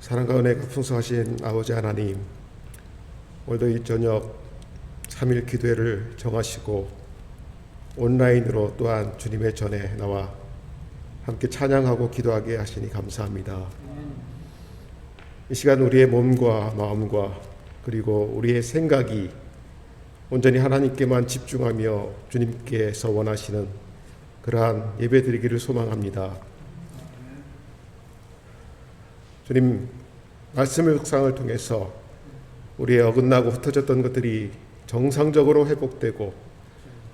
사랑과 은혜가 풍성하신 아버지 하나님, 오늘도 이 저녁 3일 기도회를 정하시고 온라인으로 또한 주님의 전에 나와 함께 찬양하고 기도하게 하시니 감사합니다. 이 시간 우리의 몸과 마음과 그리고 우리의 생각이 온전히 하나님께만 집중하며 주님께서 원하시는 그러한 예배드리기를 소망합니다. 주님, 말씀의 묵상을 통해서 우리의 어긋나고 흩어졌던 것들이 정상적으로 회복되고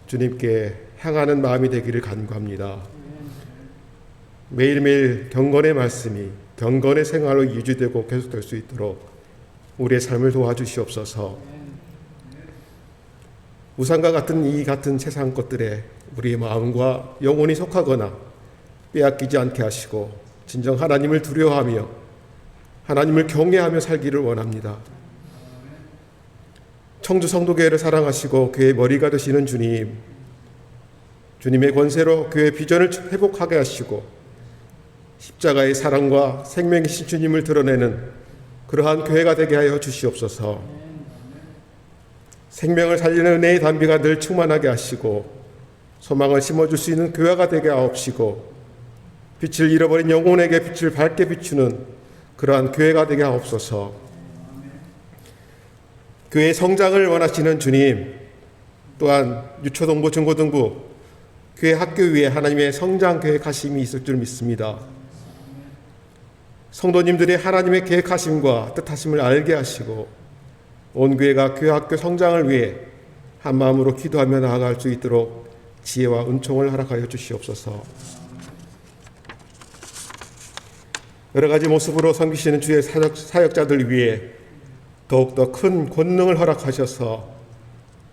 주님께 향하는 마음이 되기를 간구합니다. 매일매일 경건의 말씀이 경건의 생활로 유지되고 계속될 수 있도록 우리의 삶을 도와주시옵소서. 우상과 같은 이 같은 세상 것들에 우리의 마음과 영혼이 속하거나 빼앗기지 않게 하시고 진정 하나님을 두려워하며 하나님을 경외하며 살기를 원합니다. 청주 성도교회를 사랑하시고 교회의 머리가 되시는 주님, 주님의 권세로 교회 비전을 회복하게 하시고 십자가의 사랑과 생명이신 주님을 드러내는 그러한 교회가 되게 하여 주시옵소서. 생명을 살리는 은혜의 담비가 늘 충만하게 하시고 소망을 심어줄 수 있는 교회가 되게 하옵시고 빛을 잃어버린 영혼에게 빛을 밝게 비추는 그러한 교회가 되게 하옵소서. 교회의 성장을 원하시는 주님, 또한 유초등부, 중고등부, 교회 학교 위에 하나님의 성장 계획하심이 있을 줄 믿습니다. 성도님들의 하나님의 계획하심과 뜻하심을 알게 하시고 온 교회가 교회 학교 성장을 위해 한마음으로 기도하며 나아갈 수 있도록 지혜와 은총을 허락하여 주시옵소서. 여러 가지 모습으로 섬기시는 주의 사역자들 위해 더욱더 큰 권능을 허락하셔서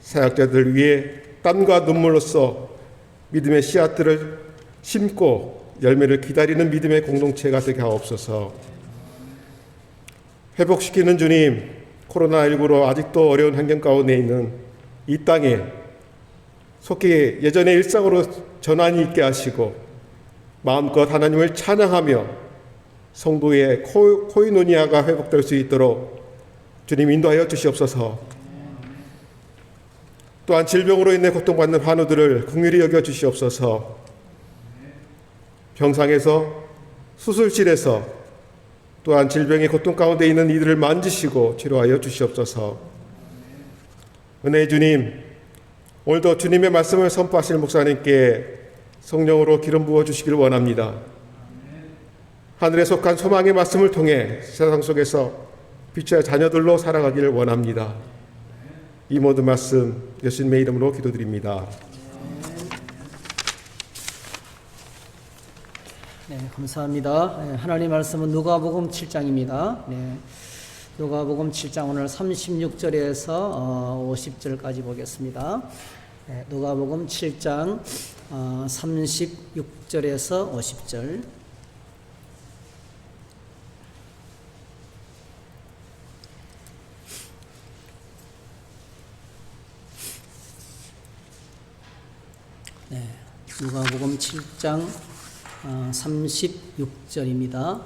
사역자들 위해 땀과 눈물로써 믿음의 씨앗들을 심고 열매를 기다리는 믿음의 공동체가 되게 하옵소서. 회복시키는 주님, 코로나19로 아직도 어려운 환경 가운데 있는 이 땅에 속히 예전의 일상으로 전환이 있게 하시고 마음껏 하나님을 찬양하며 성도의 코이노니아가 회복될 수 있도록 주님 인도하여 주시옵소서. 또한 질병으로 인해 고통받는 환우들을 긍휼히 여겨 주시옵소서. 병상에서 수술실에서 또한 질병의 고통 가운데 있는 이들을 만지시고 치료하여 주시옵소서. 은혜의 주님, 오늘도 주님의 말씀을 선포하실 목사님께 성령으로 기름 부어 주시길 원합니다. 하늘에 속한 소망의 말씀을 통해 세상 속에서 빛의 자녀들로 살아가기를 원합니다. 이 모든 말씀 예수님의 이름으로 기도드립니다. 네, 감사합니다. 네, 하나님 말씀은 누가복음 7장입니다. 네, 누가복음 7장 오늘 36절에서 50절까지 보겠습니다. 네, 누가복음 7장 36절에서 50절. 네, 누가복음 7장 36절입니다.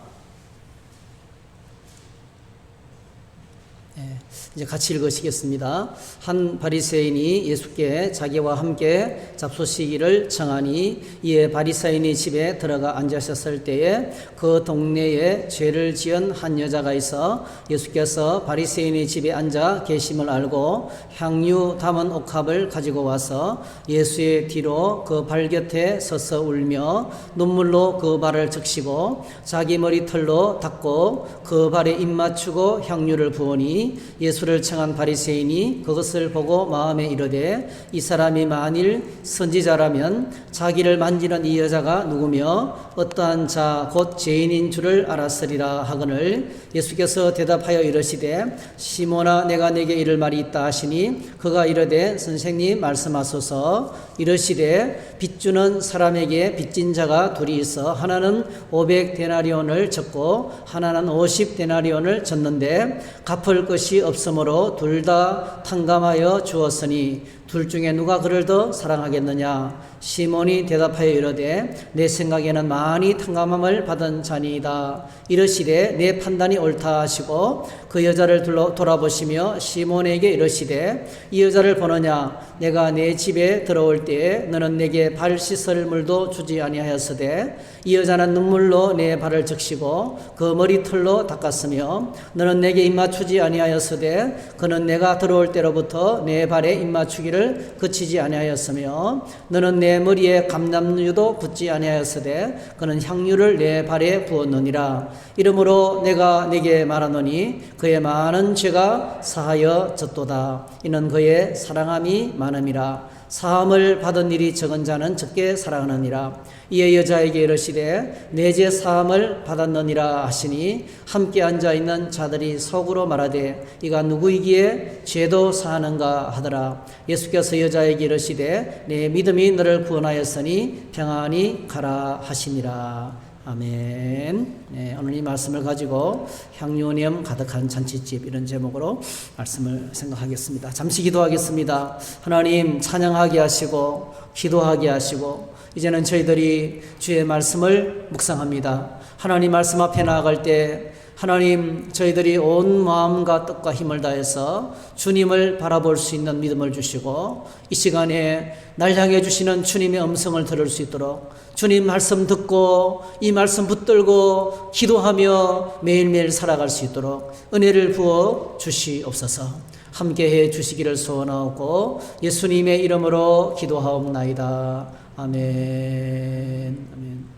네, 이제 같이 읽으시겠습니다. 한 바리새인이 예수께 자기와 함께 잡수시기를 청하니 이에 바리새인이 집에 들어가 앉으셨을 때에 그 동네에 죄를 지은 한 여자가 있어 예수께서 바리새인이 집에 앉아 계심을 알고 향유 담은 옥합을 가지고 와서 예수의 뒤로 그 발 곁에 서서 울며 눈물로 그 발을 적시고 자기 머리털로 닦고 그 발에 입 맞추고 향유를 부으니 예수를 청한 바리새인이 그것을 보고 마음에 이르되 이 사람이 만일 선지자라면 자기를 만지는 이 여자가 누구며 어떠한 자 곧 죄인인 줄을 알았으리라 하거늘 예수께서 대답하여 이르시되 시몬아 내가 내게 이를 말이 있다 하시니 그가 이르되 선생님 말씀하소서. 이르시되 빚주는 사람에게 빚진 자가 둘이 있어 하나는 500데나리온을 졌고 하나는 50데나리온을 졌는데 갚을 것이 없음 없으므로 둘 다 탕감하여 주었으니 둘 중에 누가 그를 더 사랑하겠느냐? 시몬이 대답하여 이르되 내 생각에는 많이 탕감함을 받은 자니이다. 이르시되 내 판단이 옳다 하시고 그 여자를 돌아보시며 시몬에게 이르시되 이 여자를 보느냐? 내가 내 집에 들어올 때에 너는 내게 발 씻을 물도 주지 아니하였으되 이 여자는 눈물로 내 발을 적시고 그 머리털로 닦았으며 너는 내게 입맞추지 아니하였으되 그는 내가 들어올 때로부터 내 발에 입맞추기를 그치지 아니하였으며 너는 내 머리에 감람유도 붓지 아니하였으되 그는 향유를 내 발에 부었느니라. 이러므로 내가 네게 말하노니 그의 많은 죄가 사하여 졌도다. 이는 그의 사랑함이 많음이라. 사함을 받은 일이 적은 자는 적게 사랑하느니라. 이에 여자에게 이르시되 내 죄 사함을 받았느니라 하시니 함께 앉아 있는 자들이 속으로 말하되 이가 누구이기에 죄도 사하는가 하더라. 예수께서 여자에게 이르시되 내 믿음이 너를 구원하였으니 평안히 가라 하시니라. 아멘. 네, 오늘 이 말씀을 가지고 향유념 가득한 잔치집 이런 제목으로 말씀을 생각하겠습니다. 잠시 기도하겠습니다. 하나님 찬양하게 하시고 기도하게 하시고 이제는 저희들이 주의 말씀을 묵상합니다. 하나님 말씀 앞에 나아갈 때 하나님 저희들이 온 마음과 뜻과 힘을 다해서 주님을 바라볼 수 있는 믿음을 주시고 이 시간에 날 향해 주시는 주님의 음성을 들을 수 있도록 주님 말씀 듣고 이 말씀 붙들고 기도하며 매일매일 살아갈 수 있도록 은혜를 부어 주시옵소서. 함께해 주시기를 소원하고 예수님의 이름으로 기도하옵나이다. 아멘. 아멘.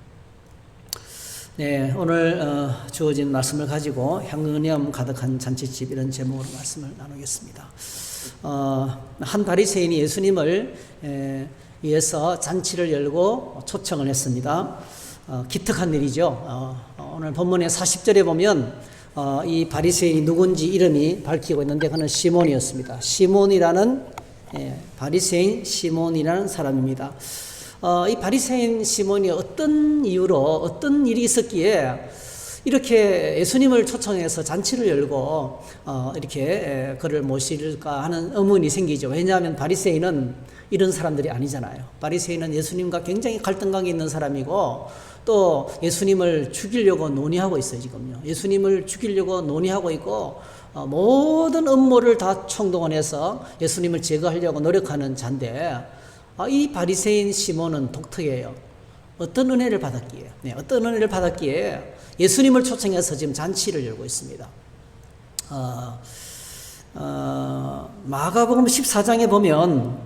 네, 오늘 주어진 말씀을 가지고 향유념 가득한 잔치집 이런 제목으로 말씀을 나누겠습니다. 한 바리새인이 예수님을 위해서 잔치를 열고 초청을 했습니다. 기특한 일이죠. 오늘 본문의 40절에 보면 이 바리새인이 누군지 이름이 밝히고 있는데 그는 시몬이었습니다. 시몬이라는 바리새인 시몬이라는 사람입니다. 이 바리새인 시몬이 어떤 이유로 어떤 일이 있었기에 이렇게 예수님을 초청해서 잔치를 열고 이렇게 그를 모실까 하는 의문이 생기죠. 왜냐하면 바리새인은 이런 사람들이 아니잖아요. 바리새인은 예수님과 굉장히 갈등관계 있는 사람이고 또 예수님을 죽이려고 논의하고 있어요. 지금요. 예수님을 죽이려고 논의하고 있고 모든 음모를 다 총동원해서 예수님을 제거하려고 노력하는 자인데 이 바리새인 시몬은 독특해요. 어떤 은혜를 받았기에? 네, 어떤 은혜를 받았기에 예수님을 초청해서 지금 잔치를 열고 있습니다. 마가복음 14장에 보면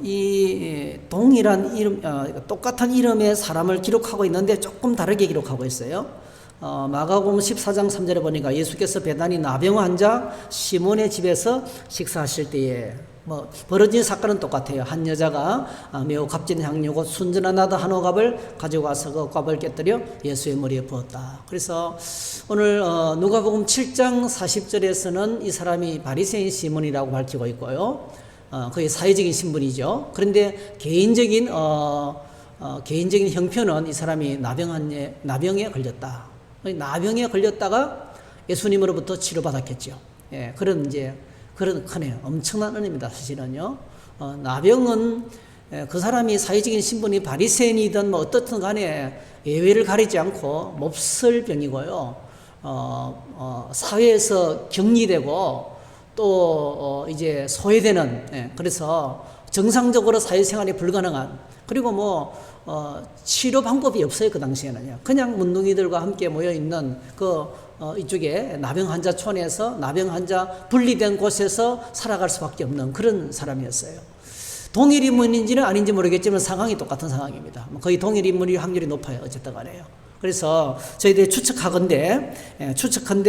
이 동일한 이름, 똑같은 이름의 사람을 기록하고 있는데 조금 다르게 기록하고 있어요. 마가복음 14장 3절에 보니까 예수께서 베다니 나병 환자 시몬의 집에서 식사하실 때에 벌어진 사건은 똑같아요. 한 여자가 매우 값진 향유 곧 순전한 나드 한 오갑을 가지고 와서 그 값을 깨뜨려 예수의 머리에 부었다. 그래서 오늘 누가복음 7장 40절에서는 이 사람이 바리새인 시몬이라고 밝히고 있고요. 그의 사회적인 신분이죠. 그런데 개인적인 형편은 이 사람이 나병에 걸렸다. 나병에 걸렸다가 예수님으로부터 치료받았겠죠. 예, 그런 큰요 엄청난 은혜입니다. 사실은요. 나병은 그 사람이 사회적인 신분이 바리새인이든 어떻든 간에 예외를 가리지 않고 몹쓸 병이고요. 사회에서 격리되고 또 이제 소외되는, 그래서 정상적으로 사회생활이 불가능한, 그리고 치료 방법이 없어요. 그 당시에는요. 그냥 문둥이들과 함께 모여 있는 이쪽에 나병 환자촌에서 나병 환자 분리된 곳에서 살아갈 수밖에 없는 그런 사람이었어요. 동일 인물인지는 아닌지 모르겠지만 상황이 똑같은 상황입니다. 거의 동일 인물일 확률이 높아요. 어쨌든 간에요. 그래서 저희들이 추측한데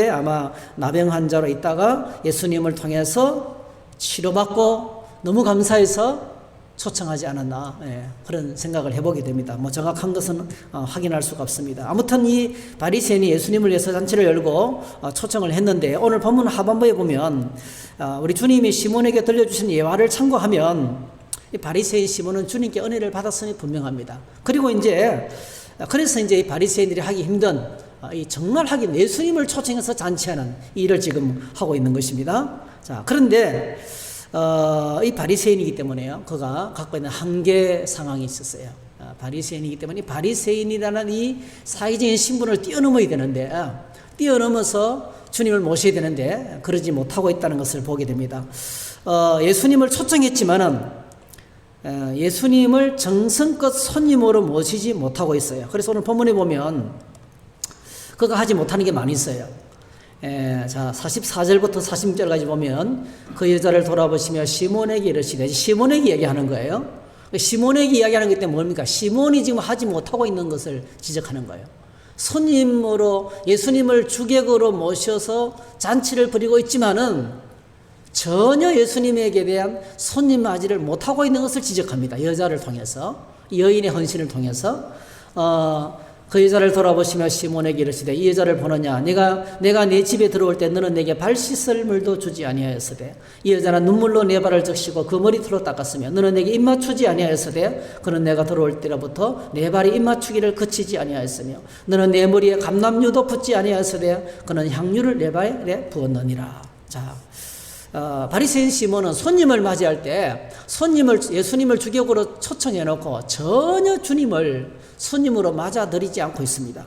아마 나병 환자로 있다가 예수님을 통해서 치료받고 너무 감사해서 초청하지 않았나, 그런 생각을 해보게 됩니다. 정확한 것은 확인할 수가 없습니다. 아무튼 이 바리새인이 예수님을 위해서 잔치를 열고 초청을 했는데 오늘 본문 하반부에 보면 우리 주님이 시몬에게 들려주신 예화를 참고하면 이 바리새인 시몬은 주님께 은혜를 받았음이 분명합니다. 그리고 그래서 이 바리새인들이 하기 힘든 이 정말 하긴 예수님을 초청해서 잔치하는 일을 지금 하고 있는 것입니다. 자, 그런데 이 바리새인이기 때문에요. 그가 갖고 있는 한계 상황이 있었어요. 바리새인이기 때문에 바리새인이라는 이 사회적인 신분을 뛰어넘어야 되는데 뛰어넘어서 주님을 모셔야 되는데 그러지 못하고 있다는 것을 보게 됩니다. 예수님을 초청했지만은 예수님을 정성껏 손님으로 모시지 못하고 있어요. 그래서 오늘 본문에 보면 그가 하지 못하는 게 많이 있어요. 자, 44절부터 46절까지 보면 그 여자를 돌아보시며 시몬에게 이르시되, 시몬에게 이야기하는 거예요. 시몬에게 이야기하는 게 때문에 뭡니까? 시몬이 지금 하지 못하고 있는 것을 지적하는 거예요. 손님으로 예수님을 주객으로 모셔서 잔치를 벌이고 있지만은 전혀 예수님에게 대한 손님 맞이를 못하고 있는 것을 지적합니다. 여자를 통해서, 여인의 헌신을 통해서. 그 여자를 돌아보시며 시몬에게 이르시되, 이 여자를 보느냐? 내가 내 집에 들어올 때 너는 내게 발 씻을 물도 주지 아니하였으되, 이 여자는 눈물로 내 발을 적시고 그 머리털로 닦았으며 너는 내게 입 맞추지 아니하였으되, 그는 내가 들어올 때로부터 내 발이 입 맞추기를 그치지 아니하였으며 너는 내 머리에 감람유도 붓지 아니하였으되 그는 향유를 내 발에 부었느니라. 자, 바리새인 시몬은 손님을 맞이할 때 예수님을 주격으로 초청해 놓고 전혀 주님을 손님으로 맞아들이지 않고 있습니다.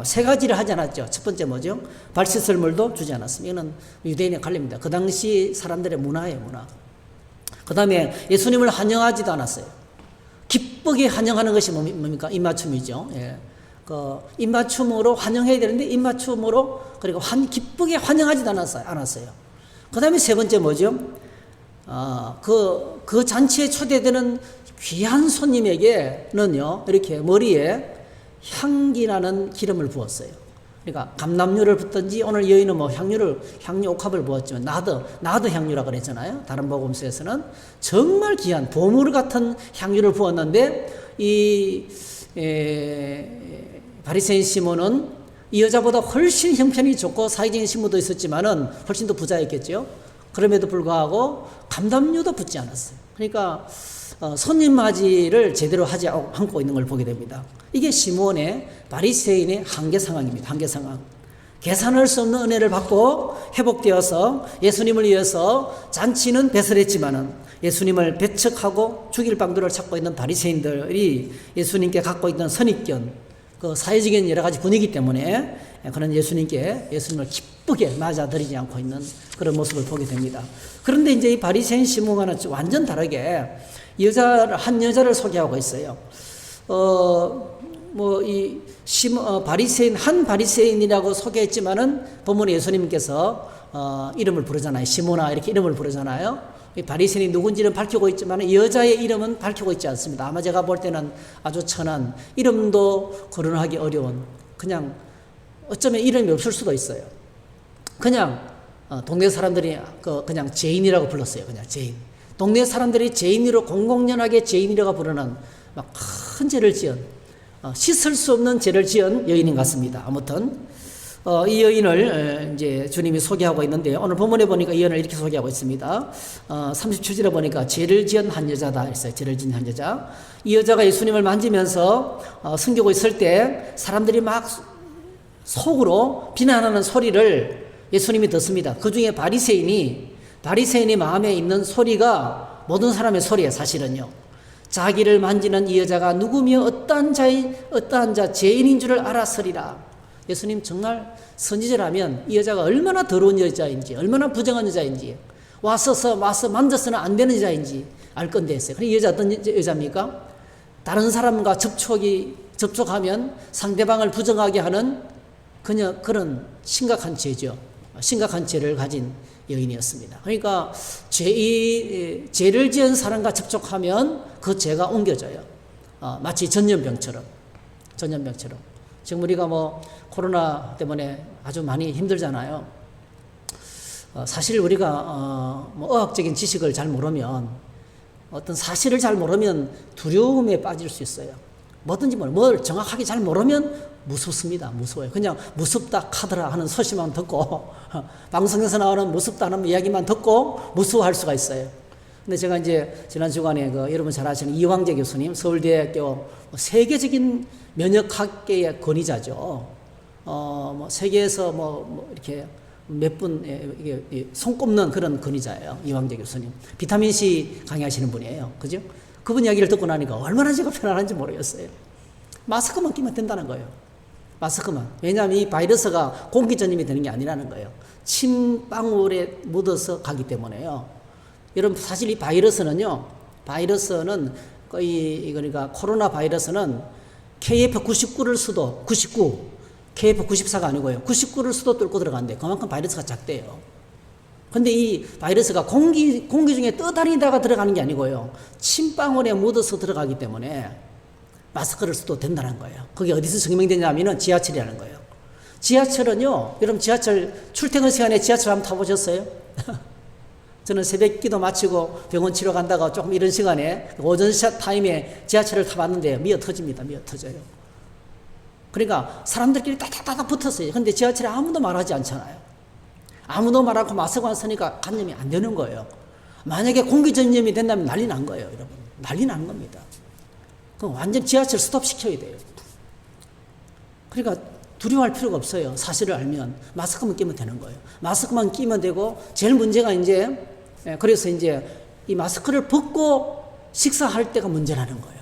세 가지를 하지 않았죠. 첫 번째 뭐죠? 발 씻을 물도 주지 않았습니다. 이거는 유대인의 관례입니다. 그 당시 사람들의 문화예요, 문화. 그 다음에 예수님을 환영하지도 않았어요. 기쁘게 환영하는 것이 뭡니까? 입맞춤이죠. 예. 입맞춤으로 환영해야 되는데 입맞춤으로 그리고 기쁘게 환영하지도 않았어요. 그 다음에 세 번째 뭐죠? 그 잔치에 초대되는 귀한 손님에게는요, 이렇게 머리에 향기나는 기름을 부었어요. 그러니까 감람유를 붓든지, 오늘 여인은 향유 옥합을 부었지만, 나드 향유라고 그랬잖아요. 다른 복음서에서는 정말 귀한 보물 같은 향유를 부었는데, 바리새인 시몬은 이 여자보다 훨씬 형편이 좋고 사회적인 신분도 있었지만은 훨씬 더 부자였겠죠. 그럼에도 불구하고 감람유도 붓지 않았어요. 그러니까 손님 맞이를 제대로 하지 않고 있는 걸 보게 됩니다. 이게 시몬의 바리새인의 한계 상황입니다. 한계 상황. 계산할 수 없는 은혜를 받고 회복되어서 예수님을 위해서 잔치는 배설했지만은 예수님을 배척하고 죽일 방도를 찾고 있는 바리새인들이 예수님께 갖고 있는 선입견, 그 사회적인 여러 가지 분위기 때문에 그런 예수님을 기쁘게 맞아들이지 않고 있는 그런 모습을 보게 됩니다. 그런데 이제 이 바리새인 시몬과는 완전 다르게 한 여자를 소개하고 있어요. 한 바리새인이라고 소개했지만은 본문에 예수님께서 이름을 부르잖아요. 시몬아 이렇게 이름을 부르잖아요. 이 바리새인이 누군지는 밝히고 있지만 여자의 이름은 밝히고 있지 않습니다. 아마 제가 볼 때는 아주 천한, 이름도 거론하기 어려운, 그냥 어쩌면 이름이 없을 수도 있어요. 그냥 동네 사람들이 그냥 죄인이라고 불렀어요. 그냥 죄인. 동네 사람들이 죄인으로 공공연하게 죄인이라고 부르는 막 큰 죄를 지은, 씻을 수 없는 죄를 지은 여인인 것 같습니다. 아무튼 이 여인을 이제 주님이 소개하고 있는데, 오늘 본문에 보니까 이 여인을 이렇게 소개하고 있습니다. 37절에 보니까 죄를 지은 한 여자다 했어요. 죄를 지은 한 여자. 이 여자가 예수님을 만지면서 숨기고 있을 때 사람들이 막 속으로 비난하는 소리를 예수님이 듣습니다. 그 중에 바리새인이 마음에 있는 소리가 모든 사람의 소리예요. 사실은요. 자기를 만지는 이 여자가 누구며 어떠한 자 죄인인 줄을 알았으리라. 예수님 정말 선지자라면 이 여자가 얼마나 더러운 여자인지, 얼마나 부정한 여자인지, 와서 만져서는 안 되는 여자인지 알 건데 했어요. 그럼 이 여자 어떤 여자입니까? 다른 사람과 접촉하면 상대방을 부정하게 하는 그런 심각한 죄죠. 심각한 죄를 가진 여인이었습니다. 그러니까 죄를 지은 사람과 접촉하면 그 죄가 옮겨져요. 마치 전염병처럼. 지금 우리가 코로나 때문에 아주 많이 힘들잖아요. 사실 우리가 의학적인 지식을 잘 모르면, 어떤 사실을 잘 모르면 두려움에 빠질 수 있어요. 뭐든지 뭘 정확하게 잘 모르면 무섭습니다. 무서워요. 그냥 무섭다 카더라 하는 소식만 듣고 방송에서 나오는 무섭다는 이야기만 듣고 무서워할 수가 있어요. 근데 제가 이제 지난 주간에 여러분 잘 아시는 이황재 교수님, 서울대학교 세계적인 면역학계의 권위자죠. 뭐 세계에서 뭐 이렇게 몇 분, 이게 손꼽는 그런 권위자예요. 이황재 교수님. 비타민C 강의하시는 분이에요. 그죠? 그분 이야기를 듣고 나니까 얼마나 제가 편안한지 모르겠어요. 마스크만 끼면 된다는 거예요. 마스크만. 왜냐하면 이 바이러스가 공기 전염이 되는 게 아니라는 거예요. 침방울에 묻어서 가기 때문에요. 여러분, 사실 이 바이러스는 거의, 그러니까 코로나 바이러스는 KF99를 써도 99, KF94가 아니고요. 99를 써도 뚫고 들어간대. 그만큼 바이러스가 작대요. 근데 이 바이러스가 공기 중에 떠다니다가 들어가는 게 아니고요. 침방울에 묻어서 들어가기 때문에 마스크를 써도 된다는 거예요. 그게 어디서 증명되냐면은 지하철이라는 거예요. 지하철은요, 여러분 지하철 출퇴근 시간에 지하철 한번 타보셨어요? 저는 새벽 기도 마치고 병원 치료 간다가 조금 이런 시간에 오전 타임에 지하철을 타봤는데 미어 터집니다. 미어 터져요. 그러니까 사람들끼리 따닥따닥 붙었어요. 근데 지하철에 아무도 말하지 않잖아요. 아무도 말하고 마스크만 쓰니까 감염이 안 되는 거예요. 만약에 공기 전염이 된다면 난리 난 거예요, 여러분. 난리 나는 겁니다. 그럼 완전 지하철 스톱시켜야 돼요. 그러니까 두려워할 필요가 없어요. 사실을 알면. 마스크만 끼면 되는 거예요. 마스크만 끼면 되고, 제일 문제가 이제, 그래서 이제 이 마스크를 벗고 식사할 때가 문제라는 거예요.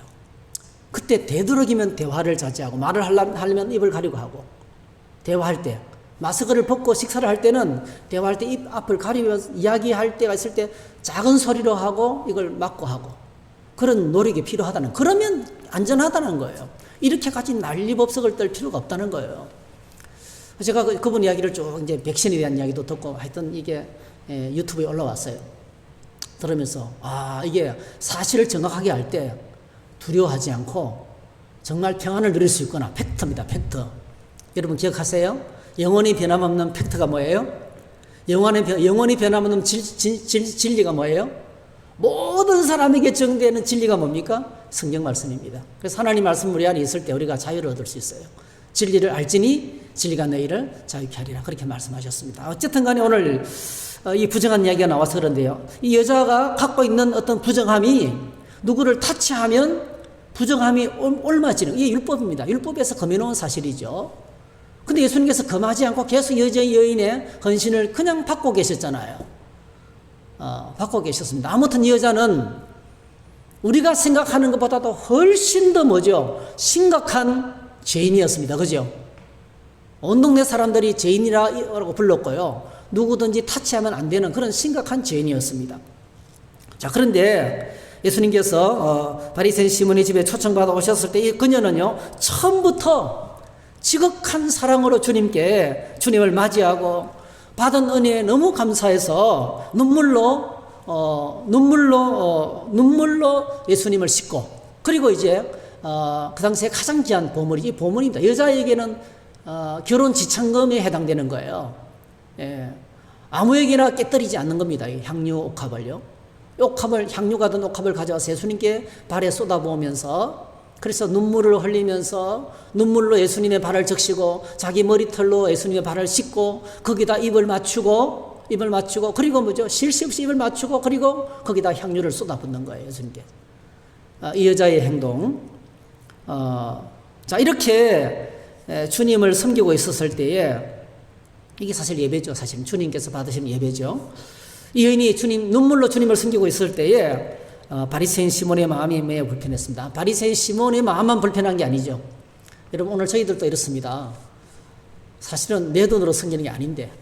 그때 되도록이면 대화를 자제하고, 말을 하려면 입을 가리고 하고, 대화할 때. 마스크를 벗고 식사를 할 때는 대화할 때 입 앞을 가리면서 이야기할 때가 있을 때 작은 소리로 하고 이걸 막고 하고 그런 노력이 필요하다는, 그러면 안전하다는 거예요. 이렇게까지 난리법석을 떨 필요가 없다는 거예요. 제가 그분 이야기를 쭉 이제 백신에 대한 이야기도 듣고 하여튼 이게 유튜브에 올라왔어요. 들으면서 이게 사실을 정확하게 알 때 두려워하지 않고 정말 평안을 누릴 수 있구나. 팩트입니다. 팩트. 여러분 기억하세요? 영원히 변함없는 팩트가 뭐예요? 영원히 변함없는 진리가 뭐예요? 모든 사람에게 정되는 진리가 뭡니까? 성경 말씀입니다. 그래서 하나님 말씀 우리 안에 있을 때 우리가 자유를 얻을 수 있어요. 진리를 알지니 진리가 너희를 자유케 하리라. 그렇게 말씀하셨습니다. 어쨌든 간에 오늘 이 부정한 이야기가 나와서 그런데요. 이 여자가 갖고 있는 어떤 부정함이 누구를 타치하면 부정함이 옮아지는, 이게 율법입니다. 율법에서 금해놓은 사실이죠. 근데 예수님께서 금하지 않고 계속 여인의 헌신을 그냥 받고 계셨잖아요. 받고 계셨습니다. 아무튼 이 여자는 우리가 생각하는 것보다도 훨씬 더 뭐죠? 심각한 죄인이었습니다. 그죠? 온 동네 사람들이 죄인이라고 불렀고요. 누구든지 타치하면 안 되는 그런 심각한 죄인이었습니다. 자, 그런데 예수님께서 바리새인 시몬의 집에 초청받아 오셨을 때 이 그녀는요, 처음부터 지극한 사랑으로 주님을 맞이하고 받은 은혜에 너무 감사해서 눈물로 예수님을 씻고, 그리고 이제 그 당시에 가장 귀한 보물이 이 보물입니다. 여자에게는 결혼 지참금에 해당되는 거예요. 예. 아무에게나 깨뜨리지 않는 겁니다. 이 향유 옥합을요. 향유가 든 옥합을 가져와서 예수님께 발에 쏟아부으면서, 그래서 눈물을 흘리면서 눈물로 예수님의 발을 적시고 자기 머리털로 예수님의 발을 씻고 거기다 입을 맞추고 그리고 뭐죠? 쉴 새 없이 입을 맞추고 그리고 거기다 향유를 쏟아붓는 거예요, 예수님께. 이 여자의 행동. 자, 이렇게 주님을 섬기고 있었을 때에 이게 사실 예배죠. 사실 주님께서 받으시는 예배죠. 이 여인이 눈물로 주님을 섬기고 있을 때에 바리새인 시몬의 마음이 매우 불편했습니다. 바리새인 시몬의 마음만 불편한 게 아니죠. 여러분, 오늘 저희들도 이렇습니다. 사실은 내 돈으로 섬기는 게 아닌데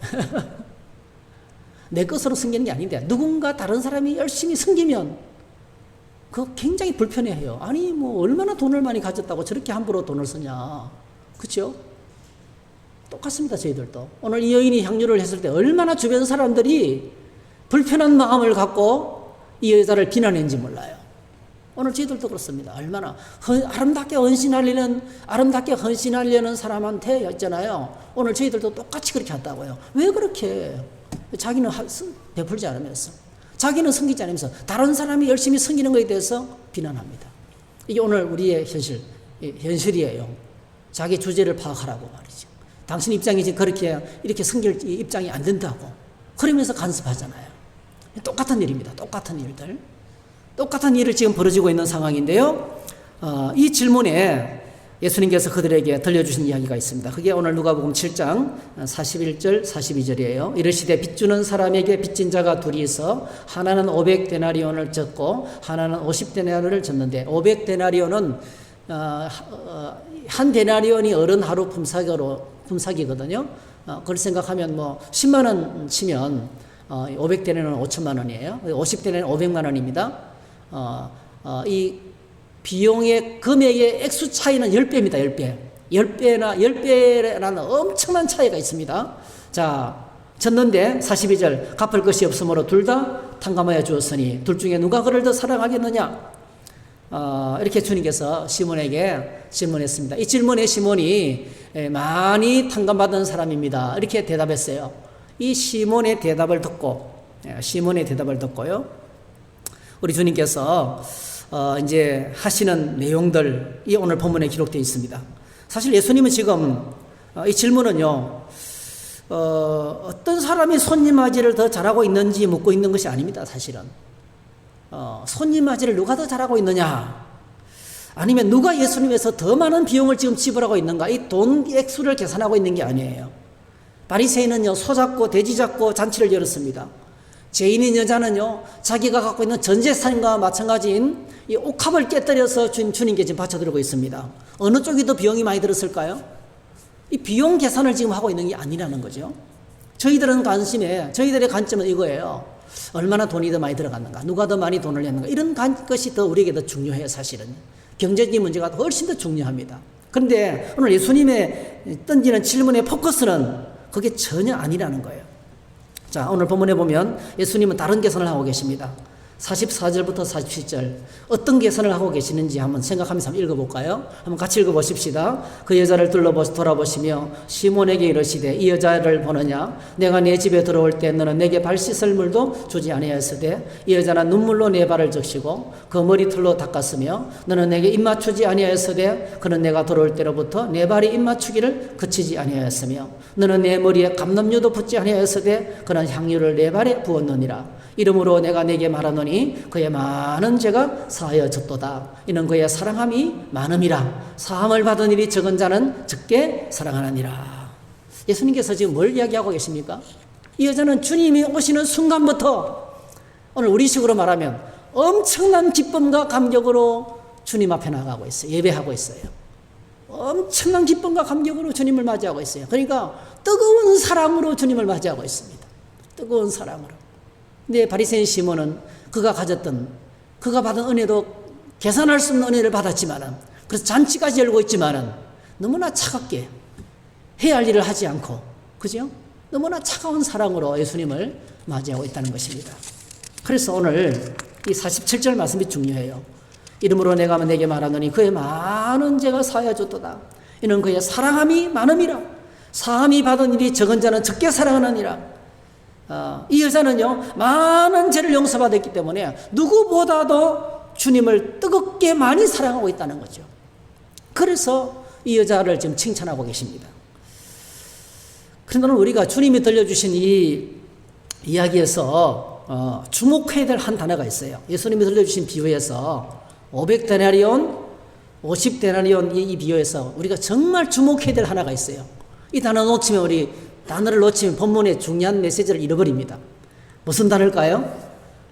내 것으로 섬기는 게 아닌데 누군가 다른 사람이 열심히 섬기면 그거 굉장히 불편해해요. 아니 뭐 얼마나 돈을 많이 가졌다고 저렇게 함부로 돈을 쓰냐. 그렇죠? 똑같습니다. 저희들도. 오늘 이 여인이 향유를 했을 때 얼마나 주변 사람들이 불편한 마음을 갖고 이 여자를 비난했는지 몰라요. 오늘 저희들도 그렇습니다. 얼마나 아름답게 헌신하려는 사람한테 있잖아요. 오늘 저희들도 똑같이 그렇게 한다고요. 왜 그렇게? 자기는 베풀지 않으면서, 자기는 섬기지 않으면서 다른 사람이 열심히 섬기는 것에 대해서 비난합니다. 이게 오늘 우리의 현실이에요. 자기 주제를 파악하라고 말이죠. 당신 입장이 이렇게 섬길 입장이 안 된다고 그러면서 간섭하잖아요. 똑같은 일입니다. 똑같은 일들. 똑같은 일을 지금 벌어지고 있는 상황인데요. 이 질문에 예수님께서 그들에게 들려주신 이야기가 있습니다. 그게 오늘 누가복음 7장 41절 42절이에요. 이르시되 빚주는 사람에게 빚진 자가 둘이 있어 하나는 500데나리온을 졌고 하나는 50데나리온을 졌는데 500데나리온은 한 데나리온이 어른 하루 품삯이거든요. 그걸 생각하면 뭐 10만 원 치면 500데나리온은 5천만 원이에요. 50데나리온은 500만 원입니다. 이 비용의 금액의 액수 차이는 10배입니다. 10배. 10배라는 엄청난 차이가 있습니다. 자, 졌는데 42절 갚을 것이 없으므로 둘 다 탕감하여 주었으니 둘 중에 누가 그를 더 사랑하겠느냐? 이렇게 주님께서 시몬에게 질문했습니다. 이 질문에 시몬이 많이 탕감받은 사람입니다. 이렇게 대답했어요. 이 시몬의 대답을 듣고요. 우리 주님께서 이제 하시는 내용들이 오늘 본문에 기록되어 있습니다. 사실 예수님은 지금 이 질문은요, 어떤 사람이 손님 맞이를 더 잘하고 있는지 묻고 있는 것이 아닙니다. 사실은 손님 맞이를 누가 더 잘하고 있느냐, 아니면 누가 예수님에서 더 많은 비용을 지금 지불하고 있는가, 이 돈 액수를 계산하고 있는 게 아니에요. 바리새인은요, 소 잡고 돼지 잡고 잔치를 열었습니다. 죄인인 여자는요, 자기가 갖고 있는 전 재산과 마찬가지인 이 옥합을 깨뜨려서 주님께 지금 바쳐드리고 있습니다. 어느 쪽이 더 비용이 많이 들었을까요? 이 비용 계산을 지금 하고 있는 게 아니라는 거죠. 저희들의 관점은 이거예요. 얼마나 돈이 더 많이 들어갔는가, 누가 더 많이 돈을 냈는가, 이런 것이 더 우리에게 더 중요해요. 사실은 경제적인 문제가 훨씬 더 중요합니다. 그런데 오늘 예수님의 던지는 질문의 포커스는 그게 전혀 아니라는 거예요. 자, 오늘 본문에 보면 예수님은 다른 계산을 하고 계십니다. 44절부터 47절 어떤 계산을 하고 계시는지 한번 생각하면서 한번 읽어볼까요? 한번 같이 읽어보십시다. 그 여자를 돌아보시며 시몬에게 이르시되 이 여자를 보느냐? 내가 내 집에 들어올 때 너는 내게 발 씻을 물도 주지 아니하였으되 이 여자는 눈물로 내 발을 적시고 그 머리털로 닦았으며 너는 내게 입맞추지 아니하였으되 그는 내가 들어올 때로부터 내 발이 입맞추기를 그치지 아니하였으며 너는 내 머리에 감람유도 붓지 아니하였으되 그는 향유를 내 발에 부었느니라. 이러므로 내가 내게 말하노니 그의 많은 죄가 사하여졌도다. 이는 그의 사랑함이 많음이라. 사함을 받은 일이 적은 자는 적게 사랑하느니라. 예수님께서 지금 뭘 이야기하고 계십니까? 이 여자는 주님이 오시는 순간부터 오늘 우리식으로 말하면 엄청난 기쁨과 감격으로 주님 앞에 나가고 있어요. 예배하고 있어요. 엄청난 기쁨과 감격으로 주님을 맞이하고 있어요. 그러니까 뜨거운 사랑으로 주님을 맞이하고 있습니다. 뜨거운 사랑으로. 근데 바리새인 시몬은 그가 받은 은혜도 계산할 수 없는 은혜를 받았지만은, 그래서 잔치까지 열고 있지만은 너무나 차갑게 해야 할 일을 하지 않고, 그죠? 너무나 차가운 사랑으로 예수님을 맞이하고 있다는 것입니다. 그래서 오늘 이 47절 말씀이 중요해요. 이러므로 내가 내게 말하노니 그의 많은 죄가 사하여졌도다. 이는 그의 사랑함이 많음이라. 사함이 받은 일이 적은 자는 적게 사랑하느니라. 이 여자는요, 많은 죄를 용서받았기 때문에 누구보다도 주님을 뜨겁게 많이 사랑하고 있다는 거죠. 그래서 이 여자를 지금 칭찬하고 계십니다. 그런데 오늘 우리가 주님이 들려주신 이 이야기에서 주목해야 될 한 단어가 있어요. 예수님이 들려주신 비유에서 500데나리온, 50데나리온 이 비유에서 우리가 정말 주목해야 될 하나가 있어요. 이 단어를 놓치면 본문의 중요한 메시지를 잃어버립니다. 무슨 단어일까요?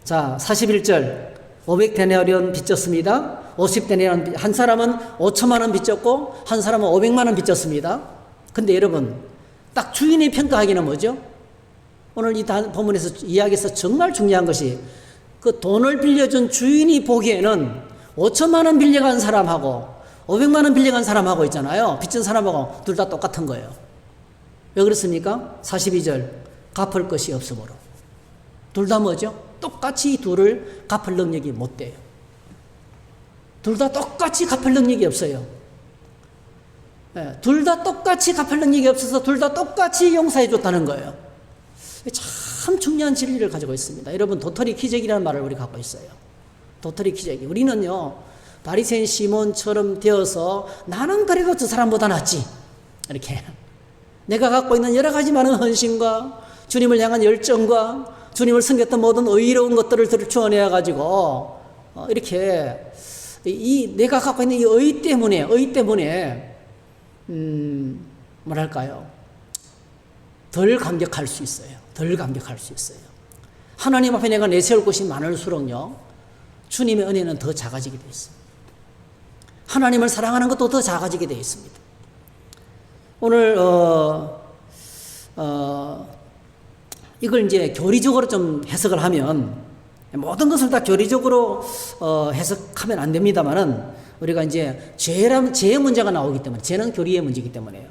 자, 41절 500데나리온 빚졌습니다. 50데나리온, 한 사람은 5천만 원 빚졌고 한 사람은 500만 원 빚졌습니다. 근데 여러분, 딱 주인이 평가하기는 뭐죠? 오늘 이 본문에서 이야기에서 정말 중요한 것이 그 돈을 빌려준 주인이 보기에는 5천만 원 빌려간 사람하고 500만 원 빌려간 사람하고 있잖아요. 빚진 사람하고 둘 다 똑같은 거예요. 왜 그렇습니까? 42절 갚을 것이 없으므로. 둘 다 뭐죠? 똑같이 둘을 갚을 능력이 못 돼요. 둘 다 똑같이 갚을 능력이 없어요. 둘 다 똑같이 갚을 능력이 없어서 둘 다 똑같이 용서해 줬다는 거예요. 참 중요한 진리를 가지고 있습니다. 여러분, 도토리 기적이라는 말을 우리 갖고 있어요. 도토리 기적이. 우리는요, 바리새인 시몬처럼 되어서 나는 그래도 저 사람보다 낫지, 이렇게 내가 갖고 있는 여러 가지 많은 헌신과 주님을 향한 열정과 주님을 섬겼던 모든 의로운 것들을 주어내어 가지고 이렇게 이 내가 갖고 있는 이 의 때문에 뭐랄까요? 덜 감격할 수 있어요. 덜 감격할 수 있어요. 하나님 앞에 내가 내세울 것이 많을수록요, 주님의 은혜는 더 작아지게 되어 있습니다. 하나님을 사랑하는 것도 더 작아지게 되어 있습니다. 오늘 이걸 이제 교리적으로 좀 해석을 하면, 모든 것을 다 교리적으로 해석하면 안 됩니다만은, 우리가 이제 죄의 문제가 나오기 때문에, 죄는 교리의 문제이기 때문에요.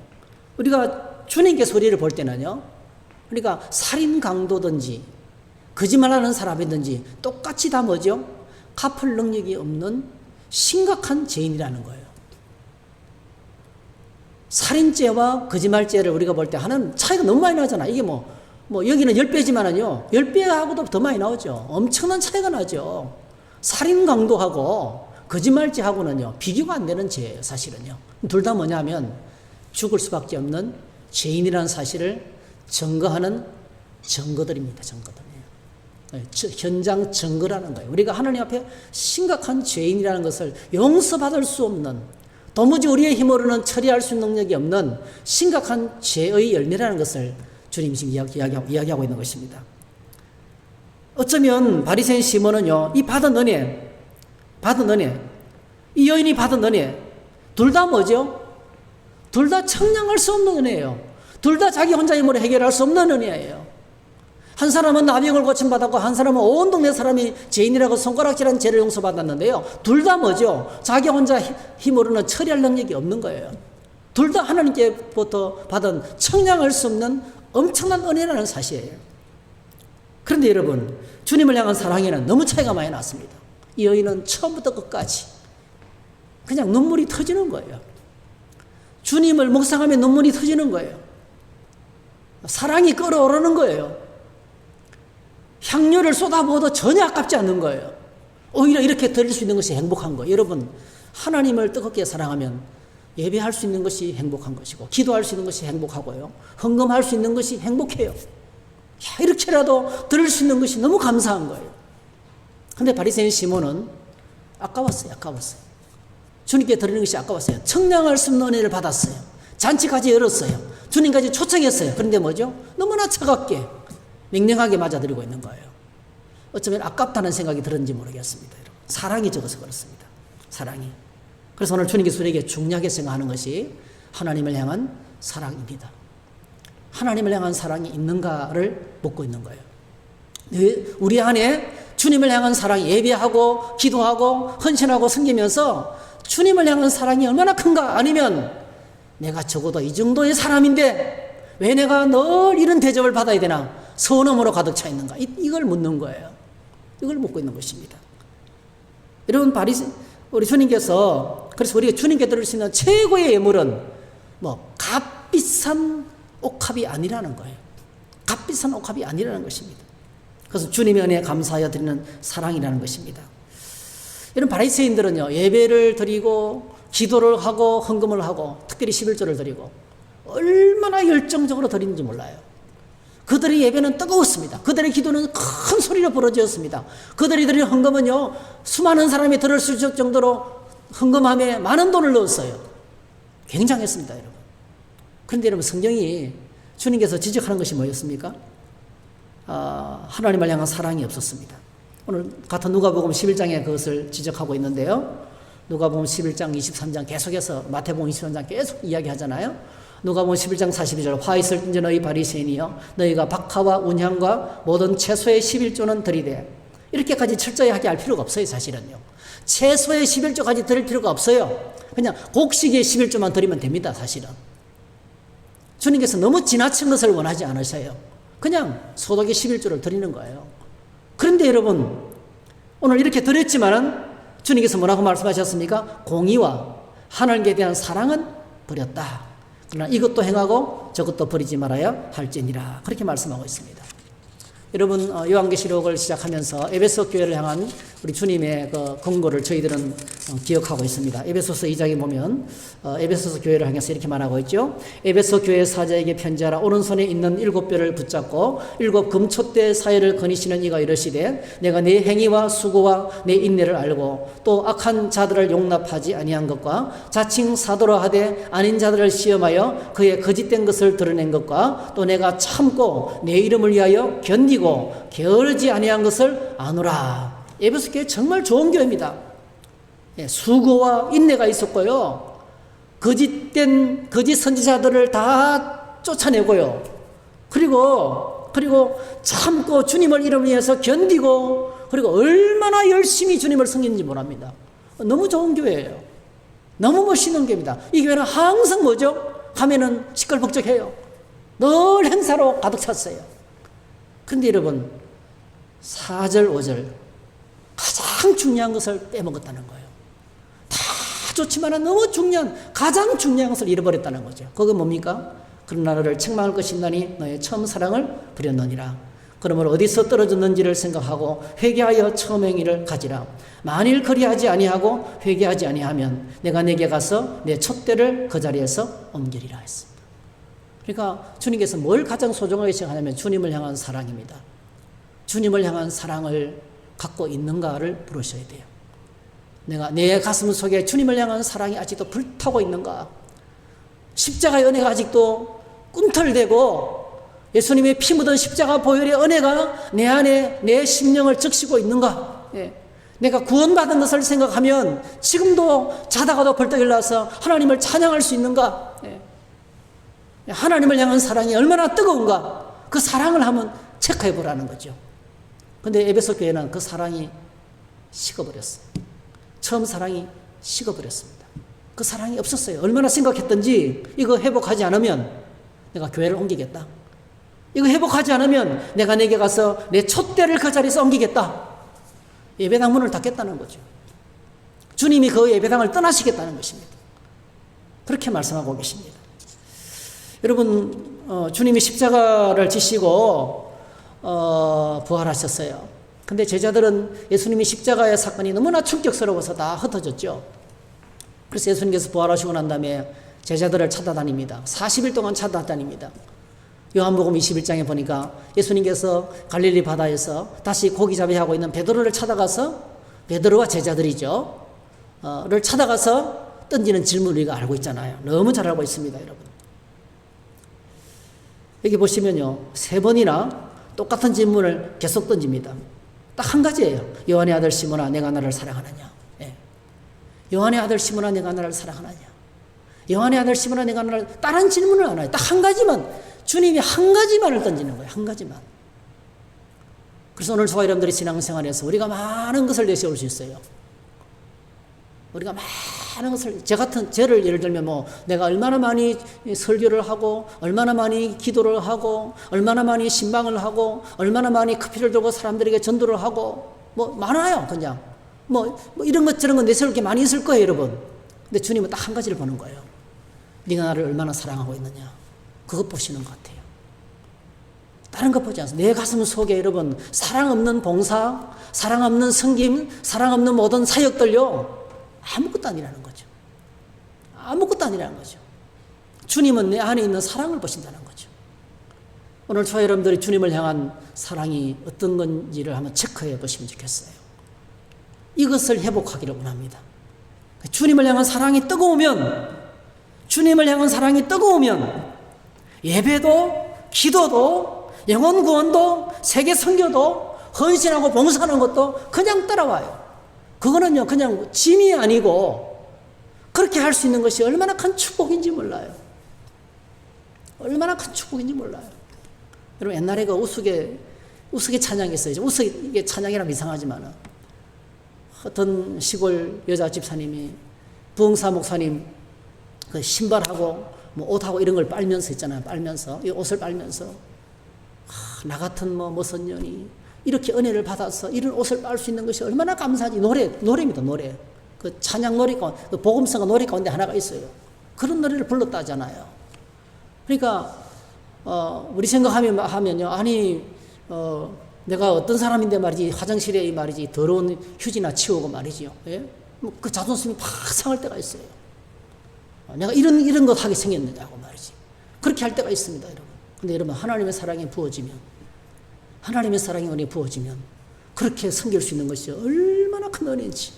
우리가 주님께 소리를 볼 때는요, 우리가 살인 강도든지 거짓말하는 사람이든지 똑같이 다 뭐죠? 갚을 능력이 없는 심각한 죄인이라는 거예요. 살인죄와 거짓말죄를 우리가 볼 때 하는 차이가 너무 많이 나잖아. 이게 뭐 여기는 10배지만은요, 10배하고도 더 많이 나오죠. 엄청난 차이가 나죠. 살인 강도하고 거짓말죄하고는요, 비교가 안 되는 죄예요, 사실은요. 둘 다 뭐냐면 죽을 수밖에 없는 죄인이라는 사실을 증거하는 증거들입니다. 현장 증거라는 거예요. 우리가 하나님 앞에 심각한 죄인이라는 것을 용서받을 수 없는, 도무지 우리의 힘으로는 처리할 수 있는 능력이 없는 심각한 죄의 열매라는 것을 주님이 지금 이야기하고 있는 것입니다. 어쩌면 바리새인 시몬은요, 이 받은 은혜, 이 여인이 받은 은혜, 둘 다 뭐죠? 둘 다 청량할 수 없는 은혜예요. 둘 다 자기 혼자 힘으로 해결할 수 없는 은혜예요. 한 사람은 나병을 고침받았고, 한 사람은 온 동네 사람이 죄인이라고 손가락질한 죄를 용서받았는데요, 둘 다 뭐죠? 자기 혼자 힘으로는 처리할 능력이 없는 거예요. 둘 다 하나님께부터 받은 청량할 수 없는 엄청난 은혜라는 사실이에요. 그런데 여러분, 주님을 향한 사랑에는 너무 차이가 많이 났습니다. 이 여인은 처음부터 끝까지 그냥 눈물이 터지는 거예요. 주님을 묵상하면 눈물이 터지는 거예요. 사랑이 끓어오르는 거예요. 향료를 쏟아부어도 전혀 아깝지 않는 거예요. 오히려 이렇게 드릴 수 있는 것이 행복한 거예요. 여러분, 하나님을 뜨겁게 사랑하면 예배할 수 있는 것이 행복한 것이고, 기도할 수 있는 것이 행복하고요, 헌금할 수 있는 것이 행복해요. 이렇게라도 드릴 수 있는 것이 너무 감사한 거예요. 그런데 바리새인 시몬은 아까웠어요. 주님께 드리는 것이 아까웠어요. 청량할 수 없는 은혜를 받았어요. 잔치까지 열었어요. 주님까지 초청했어요. 그런데 뭐죠? 너무나 차갑게, 맹랑하게 맞아들이고 있는 거예요. 어쩌면 아깝다는 생각이 들었는지 모르겠습니다. 여러분. 사랑이 적어서 그렇습니다. 사랑이. 그래서 오늘 주님께서 우리에게 중요하게 생각하는 것이 하나님을 향한 사랑입니다. 하나님을 향한 사랑이 있는가를 묻고 있는 거예요. 우리 안에 주님을 향한 사랑이, 예배하고 기도하고 헌신하고 섬기면서 주님을 향한 사랑이 얼마나 큰가, 아니면 내가 적어도 이 정도의 사람인데 왜 내가 늘 이런 대접을 받아야 되나, 서운함으로 가득 차 있는가, 이걸 묻는 거예요. 이걸 묻고 있는 것입니다. 여러분, 우리 주님께서, 그래서 우리가 주님께 드릴 수 있는 최고의 예물은 값비싼 옥합이 아니라는 거예요. 값비싼 옥합이 아니라는 것입니다. 그래서 주님의 은혜에 감사하여 드리는 사랑이라는 것입니다. 이런 바리새인들은요, 예배를 드리고 기도를 하고 헌금을 하고 특별히 11조를 드리고 얼마나 열정적으로 드리는지 몰라요. 그들의 예배는 뜨거웠습니다. 그들의 기도는 큰 소리로 부러졌습니다. 그들이 드린 헌금은요, 수많은 사람이 들을 수 있을 정도로 헌금함에 많은 돈을 넣었어요. 굉장했습니다, 여러분. 그런데 여러분, 성경이 주님께서 지적하는 것이 뭐였습니까? 하나님을 향한 사랑이 없었습니다. 오늘 같은 누가복음 11장에 그것을 지적하고 있는데요, 누가복음 11장, 23장 계속해서, 마태복음 23장 계속 이야기하잖아요. 누가복음 11장 42절, 화 있을진저 너희 바리새인이여, 너희가 박하와 운향과 모든 채소의 11조는 드리되, 이렇게까지 철저히 하게 할 필요가 없어요. 사실은요, 채소의 11조까지 드릴 필요가 없어요. 그냥 곡식의 11조만 드리면 됩니다. 사실은 주님께서 너무 지나친 것을 원하지 않으셔요. 그냥 소득의 11조를 드리는 거예요. 그런데 여러분, 오늘 이렇게 드렸지만은 주님께서 뭐라고 말씀하셨습니까? 공의와 하나님께 대한 사랑은 버렸다. 그러나 이것도 행하고 저것도 버리지 말아야 할지니라. 그렇게 말씀하고 있습니다. 여러분, 요한계시록을 시작하면서 에베소 교회를 향한 우리 주님의 그 권고를 저희들은 기억하고 있습니다. 에베소서 2장에 보면 에베소서 교회를 향해서 이렇게 말하고 있죠. 에베소 교회 사자에게 편지하라. 오른손에 있는 7뼈를 붙잡고 7 금촛대 사이를 거니시는 이가 이르시되 내가 네 행위와 수고와 내 인내를 알고 또 악한 자들을 용납하지 아니한 것과 자칭 사도로 하되 아닌 자들을 시험하여 그의 거짓된 것을 드러낸 것과 또 내가 참고 내 이름을 위하여 견디고 게으르지 아니한 것을 아노라. 에베소 교회 정말 좋은 교회입니다. 수고와 인내가 있었고요. 거짓 선지자들을 다 쫓아내고요. 그리고 참고 주님을 이름을 위해서 견디고 그리고 얼마나 열심히 주님을 섬기는지 모릅니다. 너무 좋은 교회예요. 너무 멋있는 교회입니다. 이 교회는 항상 뭐죠? 가면은 시끌벅적해요. 늘 행사로 가득 찼어요. 그런데 여러분 4절 5절 가장 중요한 것을 빼먹었다는 거예요. 좋지만 너무 가장 중요한 것을 잃어버렸다는 거죠. 그게 뭡니까? 그러나 너를 책망할 것이 있나니 너의 처음 사랑을 버렸느니라. 그러므로 어디서 떨어졌는지를 생각하고 회개하여 처음 행위를 가지라. 만일 그리하지 아니하고 회개하지 아니하면 내가 내게 가서 내 촛대를 그 자리에서 옮기리라 했습니다. 그러니까 주님께서 뭘 가장 소중하게 생각하냐면 주님을 향한 사랑입니다. 주님을 향한 사랑을 갖고 있는가를 물으셔야 돼요. 내가 내 가슴 속에 주님을 향한 사랑이 아직도 불타고 있는가? 십자가의 은혜가 아직도 꿈틀대고 예수님의 피 묻은 십자가 보혈의 은혜가 내 안에 내 심령을 적시고 있는가? 내가 구원받은 것을 생각하면 지금도 자다가도 벌떡 일어나서 하나님을 찬양할 수 있는가? 하나님을 향한 사랑이 얼마나 뜨거운가? 그 사랑을 한번 체크해 보라는 거죠. 근데 에베소 교회는 그 사랑이 식어버렸어요. 처음 사랑이 식어버렸습니다. 그 사랑이 없었어요. 얼마나 심각했던지 이거 회복하지 않으면 내가 교회를 옮기겠다. 이거 회복하지 않으면 내가 내게 가서 내 촛대를 그 자리에서 옮기겠다. 예배당 문을 닫겠다는 거죠. 주님이 그 예배당을 떠나시겠다는 것입니다. 그렇게 말씀하고 계십니다. 여러분 주님이 십자가를 지시고 부활하셨어요. 근데 제자들은 예수님이 십자가의 사건이 너무나 충격스러워서 다 흩어졌죠. 그래서 예수님께서 부활하시고 난 다음에 제자들을 찾아다닙니다. 40일 동안 찾아다닙니다. 요한복음 21장에 보니까 예수님께서 갈릴리 바다에서 다시 고기잡이 하고 있는 베드로를 찾아가서 베드로와 제자들이죠. 를 찾아가서 던지는 질문을 우리가 알고 있잖아요. 너무 잘 알고 있습니다, 여러분. 여기 보시면요. 3번이나 똑같은 질문을 계속 던집니다. 딱 한 가지예요. 요한의 아들 시몬아 내가 나를 사랑하느냐. 요한의 아들 시몬아 내가 나를 사랑하느냐. 요한의 아들 시몬아 내가 나를 다른 질문을 안 해요. 딱 한 가지만 주님이 한 가지만을 던지는 거예요. 한 가지만. 그래서 오늘 저와 여러분들이 신앙생활에서 우리가 많은 것을 내세울 수 있어요. 우리가 많은 것을 저를 예를 들면 내가 얼마나 많이 설교를 하고 얼마나 많이 기도를 하고 얼마나 많이 신방을 하고 얼마나 많이 커피를 들고 사람들에게 전도를 하고 많아요. 그냥 이런 것 저런 것 내세울 게 많이 있을 거예요, 여러분. 근데 주님은 딱 한 가지를 보는 거예요. 네가 나를 얼마나 사랑하고 있느냐. 그것 보시는 것 같아요. 다른 것 보지 않습니다. 내 가슴 속에 여러분 사랑 없는 봉사, 사랑 없는 섬김, 사랑 없는 모든 사역들요 아무것도 아니라는 거죠. 아무것도 아니라는 거죠. 주님은 내 안에 있는 사랑을 보신다는 거죠. 오늘 저와 여러분들이 주님을 향한 사랑이 어떤 건지를 한번 체크해 보시면 좋겠어요. 이것을 회복하기를 원합니다. 주님을 향한 사랑이 뜨거우면 예배도 기도도 영혼 구원도 세계 선교도 헌신하고 봉사하는 것도 그냥 따라와요. 그거는요 그냥 짐이 아니고 그렇게 할 수 있는 것이 얼마나 큰 축복인지 몰라요. 얼마나 큰 축복인지 몰라요. 여러분 옛날에 그 우스개 찬양이 있어요. 우스개 찬양이라면 이상하지만 어떤 시골 여자 집사님이 부흥사 목사님 그 신발하고 옷하고 이런 걸 빨면서 있잖아요. 이 옷을 빨면서 나 같은 무슨 년이 이렇게 은혜를 받아서 이런 옷을 빨 수 있는 것이 얼마나 감사하지. 노래입니다. 노래. 그 찬양 노래 가운데, 그 복음서가 노래 가운데 하나가 있어요. 그런 노래를 불렀다잖아요. 그러니까 우리 생각하면요. 내가 어떤 사람인데 말이지 화장실에 말이지 더러운 휴지나 치우고 말이지요. 예? 그 자존심이 팍 상할 때가 있어요. 내가 이런 것 하게 생겼느냐고 말이지. 그렇게 할 때가 있습니다, 여러분. 근데 여러분, 하나님의 사랑이 부어지면, 하나님의 사랑의 은혜 부어지면, 그렇게 섬길 수 있는 것이 얼마나 큰 은혜인지,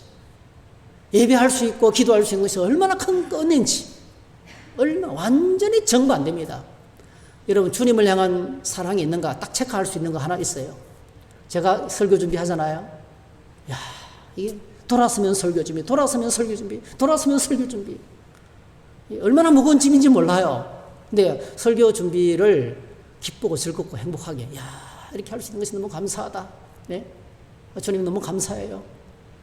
예배할 수 있고 기도할 수 있는 것이 얼마나 큰 은혜인지, 완전히 정반대입니다. 여러분, 주님을 향한 사랑이 있는가 딱 체크할 수 있는 거 하나 있어요. 제가 설교 준비하잖아요. 야, 이게 돌아서면 설교 준비, 돌아서면 설교 준비, 돌아서면 설교 준비. 얼마나 무거운 짐인지 몰라요. 근데 설교 준비를 기쁘고 즐겁고 행복하게, 야, 이렇게 할 수 있는 것이 너무 감사하다. 네? 주님 너무 감사해요.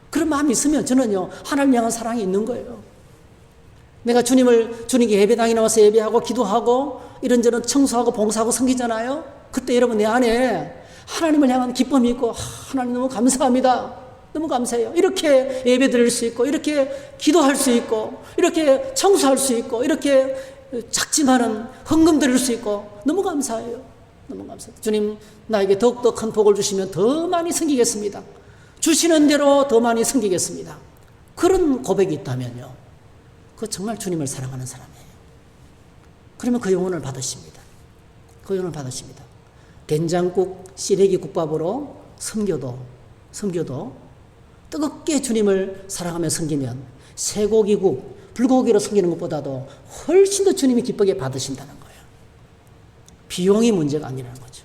그런 마음이 있으면 저는요, 하나님 향한 사랑이 있는 거예요. 내가 주님께 예배당에 나와서 예배하고 기도하고 이런저런 청소하고 봉사하고 섬기잖아요. 그때 여러분 내 안에 하나님을 향한 기쁨이 있고, 하나님 너무 감사합니다. 너무 감사해요. 이렇게 예배 드릴 수 있고, 이렇게 기도할 수 있고, 이렇게 청소할 수 있고, 이렇게 작지만은 헌금 드릴 수 있고, 너무 감사해요. 너무 감사해요. 주님, 나에게 더욱더 큰 복을 주시면 더 많이 섬기겠습니다. 주시는 대로 더 많이 섬기겠습니다. 그런 고백이 있다면요, 그거 정말 주님을 사랑하는 사람이에요. 그러면 그 영혼을 받으십니다. 그 영혼을 받으십니다. 된장국, 시래기 국밥으로 섬겨도 뜨겁게 주님을 사랑하며 섬기면 쇠고기국, 불고기로 섬기는 것보다도 훨씬 더 주님이 기쁘게 받으신다는 거예요. 비용이 문제가 아니라는 거죠.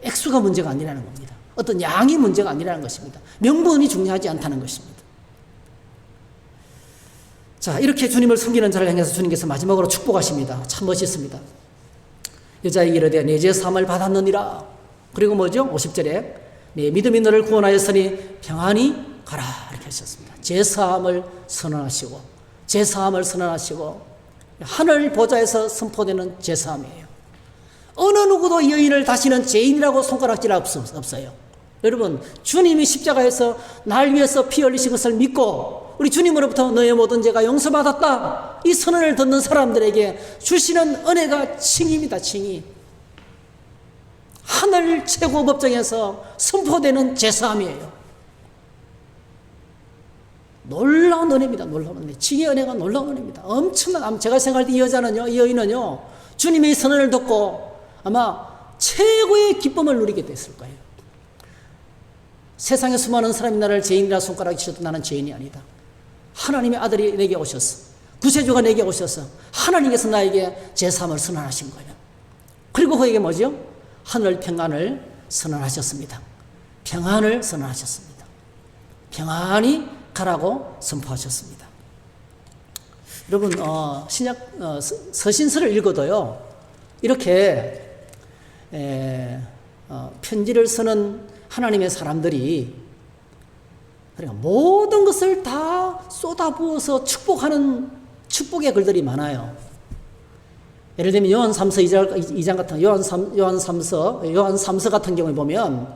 액수가 문제가 아니라는 겁니다. 어떤 양이 문제가 아니라는 것입니다. 명분이 중요하지 않다는 것입니다. 자, 이렇게 주님을 섬기는 자를 향해서 주님께서 마지막으로 축복하십니다. 참 멋있습니다. 여자에게 이르되 내 죄 사함을 받았느니라. 그리고 뭐죠? 50절에 내 믿음이 너를 구원하였으니 평안히 가라, 이렇게 하셨습니다. 죄 사함을 선언하시고, 죄 사함을 선언하시고, 하늘 보좌에서 선포되는 죄 사함이에요. 어느 누구도 이 여인을 다시는 죄인이라고 손가락질할 없어요. 여러분, 주님이 십자가에서 날 위해서 피 흘리신 것을 믿고 우리 주님으로부터 너의 모든 죄가 용서받았다, 이 선언을 듣는 사람들에게 주시는 은혜가 칭의입니다. 칭의. 하늘 최고 법정에서 선포되는 제사함이에요. 놀라운 은혜입니다. 놀라운 은혜. 칭의 은혜가 놀라운 은혜입니다. 엄청난, 제가 생각할 때 이 여자는요, 이 여인은요, 주님의 선언을 듣고 아마 최고의 기쁨을 누리게 됐을 거예요. 세상에 수많은 사람이 나를 죄인이라 손가락 치셔도 나는 죄인이 아니다. 하나님의 아들이 내게 오셔서, 구세주가 내게 오셔서 하나님께서 나에게 제사함을 선언하신 거예요. 그리고 그에게 뭐죠? 하늘 평안을 선언하셨습니다. 평안을 선언하셨습니다. 평안히 가라고 선포하셨습니다. 여러분, 서신서를 읽어도요, 이렇게 편지를 쓰는 하나님의 사람들이 그러니까 모든 것을 다 쏟아부어서 축복하는 축복의 글들이 많아요. 예를 들면 요한 3서 2장 같은 요한 3서 같은 경우에 보면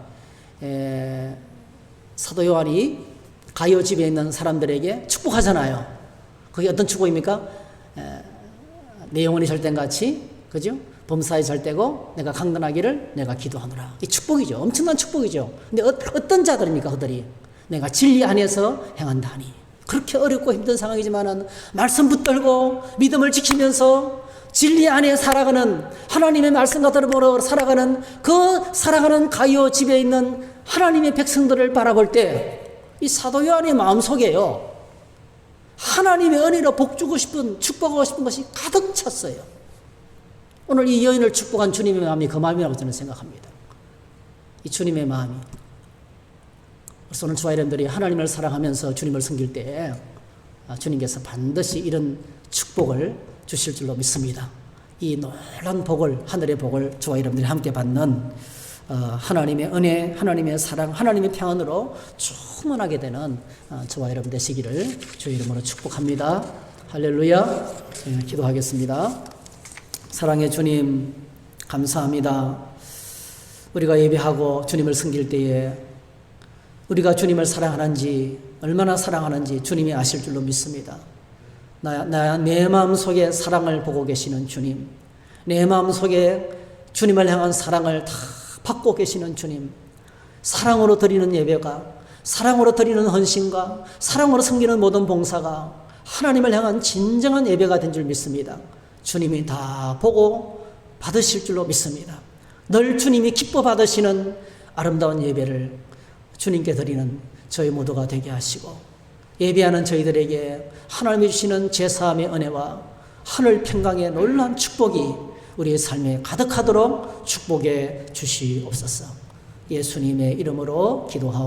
사도 요한이 가이오 집에 있는 사람들에게 축복하잖아요. 그게 어떤 축복입니까? 내 영혼이 잘된 같이, 그죠? 범사에 잘되고 내가 강건하기를 내가 기도하노라. 이 축복이죠. 엄청난 축복이죠. 근데 어떤 자들입니까? 그들이 내가 진리 안에서 행한다 하니. 그렇게 어렵고 힘든 상황이지만은 말씀 붙들고 믿음을 지키면서 진리 안에 살아가는, 하나님의 말씀과 들어보러 살아가는 그 살아가는 가이오 집에 있는 하나님의 백성들을 바라볼 때 이 사도 요한의 마음속에요, 하나님의 은혜로 복주고 싶은, 축복하고 싶은 것이 가득 찼어요. 오늘 이 여인을 축복한 주님의 마음이 그 마음이라고 저는 생각합니다. 이 주님의 마음이. 그래서 오늘 저와 여러분들이 하나님을 사랑하면서 주님을 섬길 때 주님께서 반드시 이런 축복을 주실 줄로 믿습니다. 이 놀라운 복을, 하늘의 복을 저와 여러분들이 함께 받는 하나님의 은혜, 하나님의 사랑, 하나님의 평안으로 충만하게 되는 저와 여러분 되시기를 주의 이름으로 축복합니다. 할렐루야. 기도하겠습니다. 사랑의 주님, 감사합니다. 우리가 예배하고 주님을 섬길 때에 우리가 주님을 사랑하는지, 얼마나 사랑하는지 주님이 아실 줄로 믿습니다. 내 마음속에 사랑을 보고 계시는 주님, 내 마음속에 주님을 향한 사랑을 다 받고 계시는 주님, 사랑으로 드리는 예배가, 사랑으로 드리는 헌신과 사랑으로 섬기는 모든 봉사가 하나님을 향한 진정한 예배가 된 줄 믿습니다. 주님이 다 보고 받으실 줄로 믿습니다. 늘 주님이 기뻐 받으시는 아름다운 예배를 주님께 드리는 저희 모두가 되게 하시고, 예배하는 저희들에게 하나님이 주시는 제사함의 은혜와 하늘 평강의 놀라운 축복이 우리의 삶에 가득하도록 축복해 주시옵소서. 예수님의 이름으로 기도하옵소서.